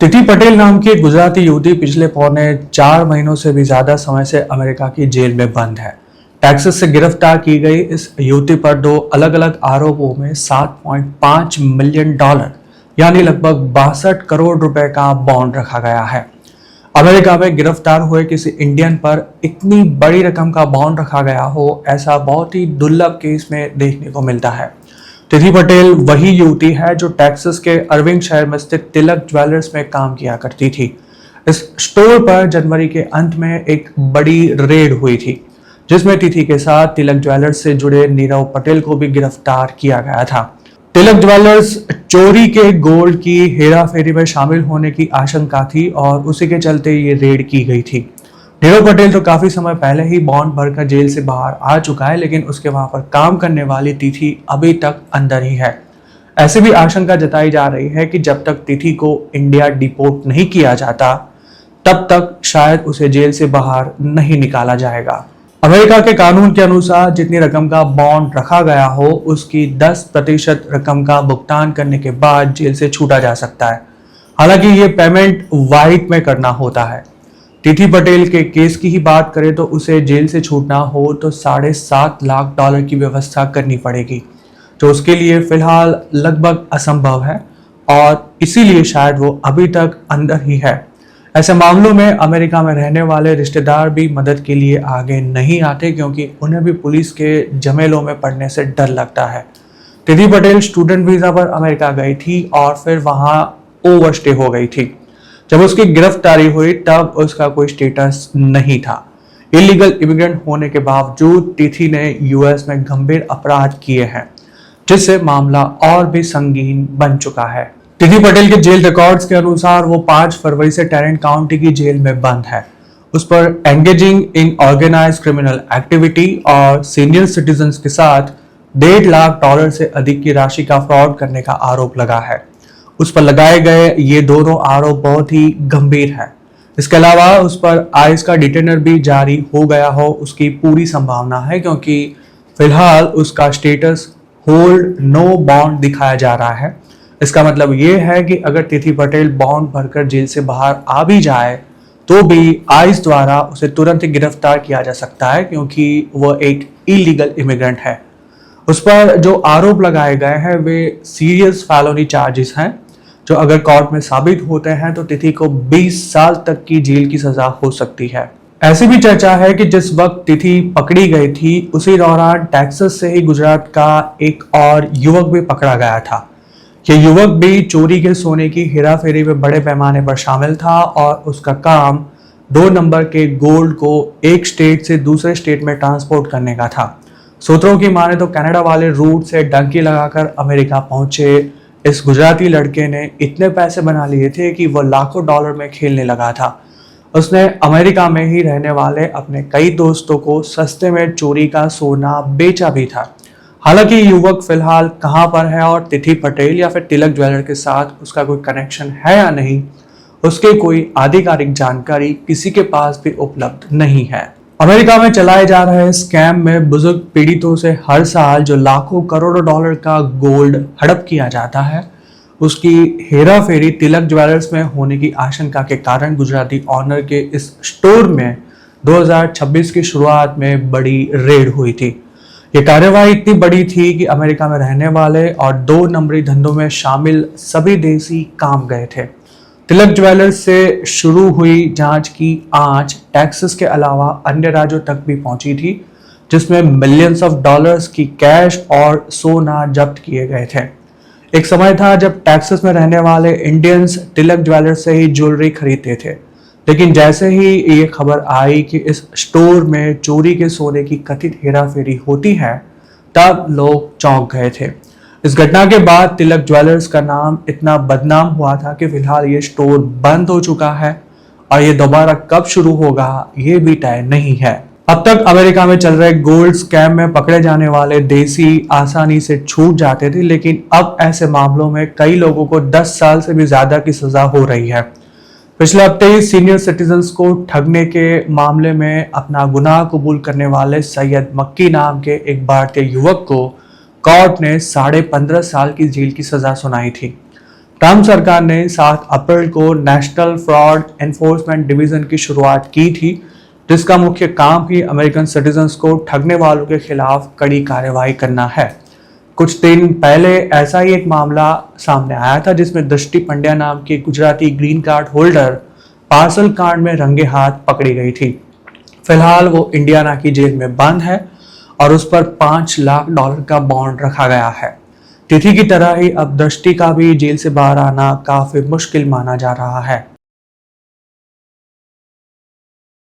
तिथि पटेल नाम की एक गुजराती युवती पिछले पौने 4 महीनों से भी ज्यादा समय से अमेरिका की जेल में बंद है। टेक्सास से गिरफ्तार की गई इस युवती पर दो अलग अलग आरोपों में $7.5 मिलियन यानी लगभग 62 करोड़ रुपए का बॉन्ड रखा गया है। अमेरिका में गिरफ्तार हुए किसी इंडियन पर इतनी बड़ी रकम का बॉन्ड रखा गया हो, ऐसा बहुत ही दुर्लभ केस में देखने को मिलता है। तिथि पटेल वही युवती है जो टेक्सास के अर्विंग शहर में स्थित तिलक ज्वेलर्स में काम किया करती थी। इस स्टोर पर जनवरी के अंत में एक बड़ी रेड हुई थी, जिसमें तिथि के साथ तिलक ज्वेलर्स से जुड़े नीरव पटेल को भी गिरफ्तार किया गया था। तिलक ज्वेलर्स चोरी के गोल्ड की हेराफेरी में शामिल होने की आशंका थी और उसी के चलते ये रेड की गई थी। नीरव पटेल तो काफी समय पहले ही बॉन्ड भरकर जेल से बाहर आ चुका है, लेकिन उसके वहां पर काम करने वाली तिथि अभी तक अंदर ही है। ऐसे भी आशंका जताई जा रही है कि जब तक तिथि को इंडिया डिपोर्ट नहीं किया जाता, तब तक शायद उसे जेल से बाहर नहीं निकाला जाएगा। अमेरिका के कानून के अनुसार जितनी रकम का बॉन्ड रखा गया हो, उसकी 10% रकम का भुगतान करने के बाद जेल से छूटा जा सकता है। हालांकि ये पेमेंट वाइट में करना होता है। तिथि पटेल के केस की ही बात करें तो उसे जेल से छूटना हो तो $7.5 लाख की व्यवस्था करनी पड़ेगी, जो उसके लिए फिलहाल लगभग असंभव है और इसीलिए शायद वो अभी तक अंदर ही है। ऐसे मामलों में अमेरिका में रहने वाले रिश्तेदार भी मदद के लिए आगे नहीं आते, क्योंकि उन्हें भी पुलिस के झमेलों में पड़ने से डर लगता है। तिथि पटेल स्टूडेंट वीजा पर अमेरिका गई थी और फिर वहां ओवरस्टे हो गई थी। जब उसकी गिरफ्तारी हुई तब उसका कोई स्टेटस नहीं था। इलीगल इमिग्रेंट होने के बावजूद तिथि ने यूएस में गंभीर अपराध किए हैं, जिससे मामला और भी संगीन बन चुका है। तिथि पटेल के जेल रिकॉर्ड्स के अनुसार वो 5 फरवरी से टेरेंट काउंटी की जेल में बंद है। उस पर engaging in organise criminal activity और सीनियर सिटीजन्स के साथ $1.5 लाख से अधिक की राशि का फ्रॉड करने का आरोप लगा है। उस पर लगाए गए ये दोनों आरोप बहुत ही गंभीर है। इसके अलावा उस पर आइस का डिटेनर भी जारी हो गया हो, उसकी पूरी संभावना है, क्योंकि फिलहाल उसका स्टेटस होल्ड नो बॉन्ड दिखाया जा रहा है। इसका मतलब ये है कि अगर तिथि पटेल बॉन्ड भरकर जेल से बाहर आ भी जाए तो भी आइस द्वारा उसे तुरंत गिरफ्तार किया जा सकता है, क्योंकि वह एक इलीगल इमिग्रेंट है। उस पर जो आरोप लगाए गए हैं वे सीरियस फेलोनी चार्जेस हैं, जो अगर कोर्ट में साबित होते हैं तो तिथि को 20 साल तक की जेल की सजा हो सकती है। ऐसी भी चर्चा है कि जिस वक्त तिथि पकड़ी गई थी उसी दौरान टेक्सास से ही गुजरात का एक और युवक भी पकड़ा गया था। यह युवक भी चोरी के सोने की हेराफेरी में बड़े पैमाने पर शामिल था और उसका काम 2 नंबर के गोल्ड को एक स्टेट से दूसरे स्टेट में ट्रांसपोर्ट करने का था। सूत्रों की माने तो कनाडा वाले रूट से डंकी लगाकर अमेरिका पहुंचे इस गुजराती लड़के ने इतने पैसे बना लिए थे कि वह लाखों डॉलर में खेलने लगा था। उसने अमेरिका में ही रहने वाले अपने कई दोस्तों को सस्ते में चोरी का सोना बेचा भी था। हालांकि युवक फिलहाल कहां पर है और तिथि पटेल या फिर तिलक ज्वेलर के साथ उसका कोई कनेक्शन है या नहीं, उसकी कोई आधिकारिक जानकारी किसी के पास भी उपलब्ध नहीं है। अमेरिका में चलाए जा रहे स्कैम में बुजुर्ग पीड़ितों से हर साल जो लाखों करोड़ों डॉलर का गोल्ड हड़प किया जाता है, उसकी हेराफेरी तिलक ज्वेलर्स में होने की आशंका के कारण गुजराती ऑनर के इस स्टोर में 2026 की शुरुआत में बड़ी रेड हुई थी। ये कार्यवाही इतनी बड़ी थी कि अमेरिका में रहने वाले और 2 नंबरी धंधों में शामिल सभी देसी काम गए थे। तिलक ज्वेलर्स से शुरू हुई जांच की आंच टेक्सास के अलावा अन्य राज्यों तक भी पहुंची थी, जिसमें मिलियंस ऑफ डॉलर्स की कैश और सोना जब्त किए गए थे। एक समय था जब टेक्सास में रहने वाले इंडियंस तिलक ज्वेलर्स से ही ज्वेलरी खरीदते थे, लेकिन जैसे ही ये खबर आई कि इस स्टोर में चोरी के सोने की कथित हेराफेरी होती है, तब लोग चौंक गए थे। इस घटना के बाद तिलक ज्वेलर्स का नाम इतना बदनाम हुआ था कि फिलहाल ये स्टोर बंद हो चुका है और ये दोबारा कब शुरू होगा ये भी तय नहीं है। अब तक अमेरिका में चल रहे गोल्ड स्कैम में पकड़े जाने वाले देसी आसानी से छूट जाते थे, लेकिन अब ऐसे मामलों में कई लोगों को 10 साल से भी ज्यादा की सजा हो रही है। पिछले हफ्ते ही सीनियर सिटीजन्स को ठगने के मामले में अपना गुनाह कबूल करने वाले सैयद मक्की नाम के एक भारतीय युवक को कोर्ट ने 15.5 साल की जेल की सजा सुनाई थी। ट्रम्प सरकार ने 7 अप्रैल को नेशनल फ्रॉड एनफोर्समेंट डिवीजन की शुरुआत की थी, जिसका मुख्य काम ही अमेरिकन सिटीजन्स को ठगने वालों के खिलाफ कड़ी कार्रवाई करना है। कुछ दिन पहले ऐसा ही एक मामला सामने आया था, जिसमें दृष्टि पंड्या नाम की Gujarati green card holder parcel कांड में रंगे हाथ पकड़ी गई थी। फिलहाल वो इंडियाना की जेल में बंद है और उस पर $5 लाख का बॉन्ड रखा गया है। तिथि की तरह ही अब दृष्टि का भी जेल से बाहर आना काफी मुश्किल माना जा रहा है।